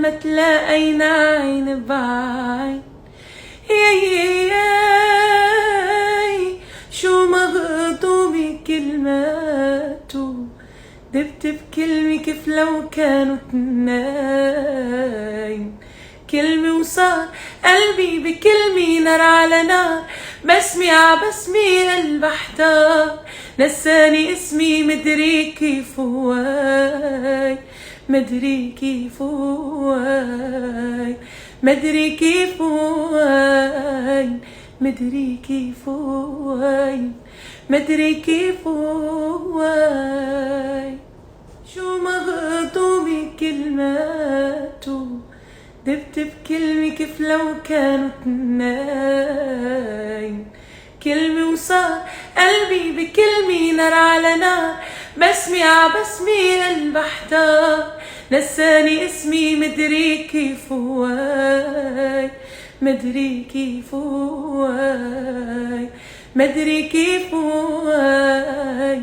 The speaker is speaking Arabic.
لما تلاقينا عين بعين. ياي شو مهضومة كلماته، دبت بكلمة كيف لو كانوا اتنين. كلمة وصار قلبي بكلمة، نار على نار، بسمي عبسمي قلب احتار. نساني اسمي مدري كيف هواي، مدري كيف هواي، مدري كيف هواي، مدري كيف هواي، مدري كيف هواي. شو مهضومة كلماته، دبت بكلمة كيف لو كانوا اتنين. كلمة وصار قلبي بكلمة، نار على نار، بسمي عبسمي قلب احتار. نساني اسمي مدري كيف هواي، مدري كيف هواي، مدري كيف هواي.